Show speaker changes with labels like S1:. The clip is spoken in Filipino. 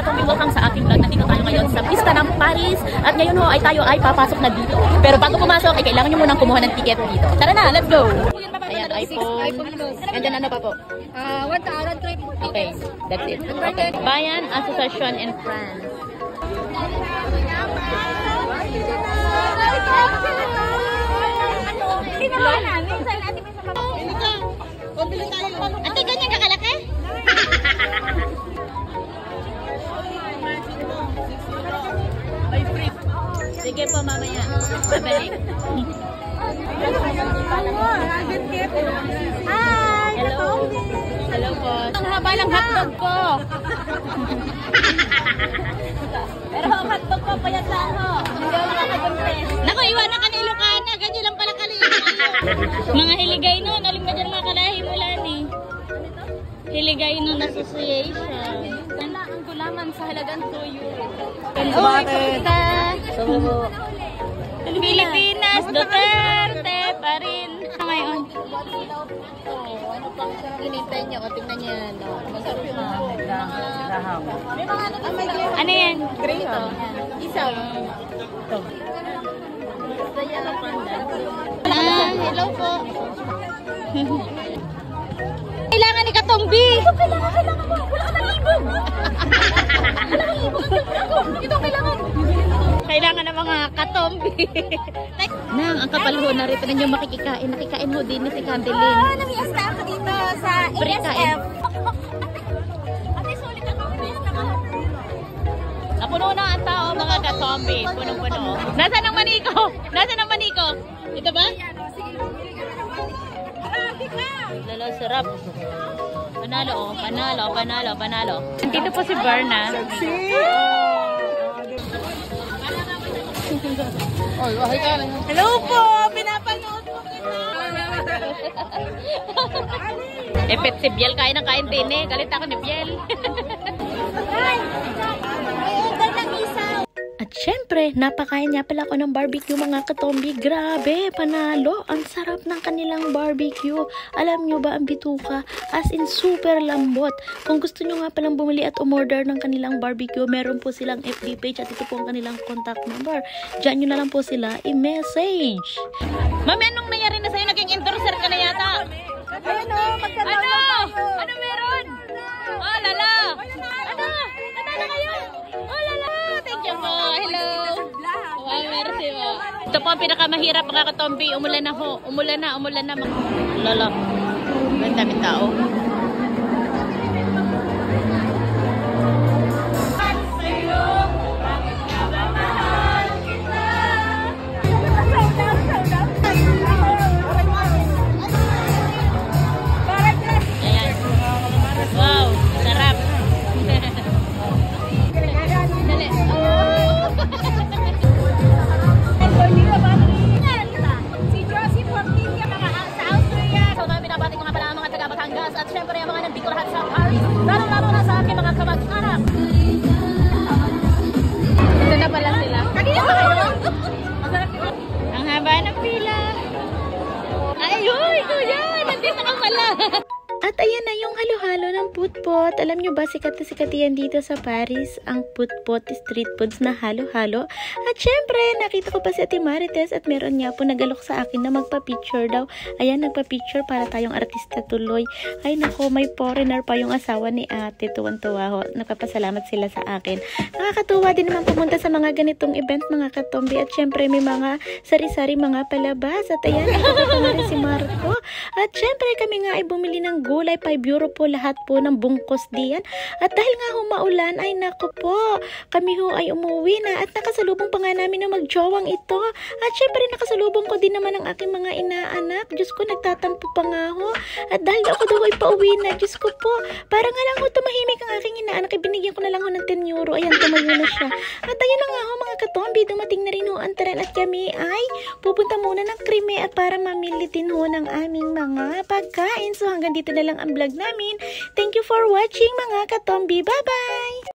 S1: Katombi, welcome sa aking vlog. Nandito tayo ngayon sa pista ng Paris. At ngayon ho ay tayo ay papasok na dito. Pero bago pumasok ay kailangan nyo munang kumuha ng ticket dito. Tara na, let's go! Ayan, iPhone. And then ano pa po?
S2: 1,000.
S1: Okay, that's it. Okay. Bayan Association in France.
S2: Ate, ganyan kakalaki?
S1: Sige po, mamaya. Babalik.
S2: Hi!
S1: Hello. Hello po.
S2: Ang haba ng hotdog ko.
S1: Pero ang hotdog ko, payat lang ho. Hindi ako nakakagumpress.
S2: Naku, iwanan ka ni Ilocana. Ganyan lang pala kaliit. Mga hiligay nun. Aling ba dyan mga kalahi mo lang eh. Hiligay nun association.
S1: Wala ang gulaman sa halagang 2 euro.
S2: Bakit? Pilipinas, Duterte pa rin. Ngayon.
S1: Ano pang hinintay niyo? Tingnan niyo yan. Masarap yung
S2: Ano yan?
S1: Graham. Isaw.
S2: Hello po. Kailangan ni Katombi.
S1: Kailangan mo. Wala ka ng ibon. Wala kang ibon. Ito kailangan.
S2: Kailangan ng mga Katombi.
S1: Nang, ang kapal ho, narito na niyo makikikain. Nakikain ho din ni si Candelin.
S2: Namiasta ako dito sa
S1: ASF.
S2: Ate, sulit ako.
S1: Napuno na ang tao, mga Katombi. Punong-puno. Nasaan ang maniko? Nasaan ang maniko? Ito ba? Lalo, sarap. Panalo, oh. Panalo, panalo, panalo. Dito po si Berna.
S2: Hello po! Pinapanood po kita!
S1: Epet si Biel, kain na kain din eh. Galit ako ni Biel.
S2: Ay! May order ng isaw!
S3: At syempre, napakain niya pala ako ng barbecue mga Katombi. Grabe, panalo. Ang sarap ng kanilang barbecue. Alam nyo ba ang bituka? As in, super lambot. Kung gusto nyo nga palang bumili at umorder ng kanilang barbecue, meron po silang FB page at ito po ang kanilang contact number. Diyan nyo na lang po sila i-message.
S1: Mami, anong nangyari na sa'yo? Naging endorser ka na yata.
S2: Ayun o, magkanood
S1: Ano?
S2: tayo.
S1: Ano meron? Oh, lala. Ano? Natala kayo? Oh, lala. Thank you po. Hello. Wow, merci po. Ito po ang pinakamahirap mga Katombi. Umulan na ho. Umulan na, umulan na. Lala. Ang daming tao. Ayan. Wow, sarap. Dali.
S2: Si Josie Portilla, mga sa Austria.
S1: So, binabati ko nga pala ang mga taga Batangas at syempre ang mga nandito lahat sa Paris. Lalo-lalo na sa aking mga kamag-anak. Ito na pala sila.
S2: Kanina ba kayo?
S1: Ang haba ng pila. Ay, uy, kuya! Nandito ka pala.
S3: At ayan na yung halo-halo ng putpot. Alam nyo ba, sikat na sikat yan dito sa Paris, ang putpot street foods na halo-halo. At syempre, nakita ko pa si Ate Marites at meron niya po nagalok sa akin na magpa-picture daw. Ayan, nagpa-picture para tayong artista tuloy. Ay nako, may foreigner pa yung asawa ni ate. Tuwan-tuwa ho. Napapasalamat sila sa akin. Nakakatuwa din naman pumunta sa mga ganitong event, mga Katombi. At syempre, may mga sari-sari mga palabas. At ayan, nakakita na rin si Marco. At syempre, kami nga ay bumili ng gulay, 5 euro po lahat po ng bungkos diyan. At dahil nga humaulan, ay nako po, kami ho ay umuwi na at nakasalubong pa nga namin na magjowang ito. At syempre nakasalubong ko din naman ang aking mga inaanak. Diyos ko, nagtatampo pa nga ho. At dahil ako daw ay pauwi na, Diyos ko po, para nga lang ho tumahimik ang aking inaanak, ibinigyan ko na lang ho ng 10 euro. Ayan, tumayo na siya. At ayun na nga ho mga Katombi, dumating na rin ho ang tren at kami ay pupunta muna ng Krime at para mamili din ho ng aming mga pagkain. So hanggang dito na lang ang vlog namin. Thank you for watching mga Katombi. Bye-bye!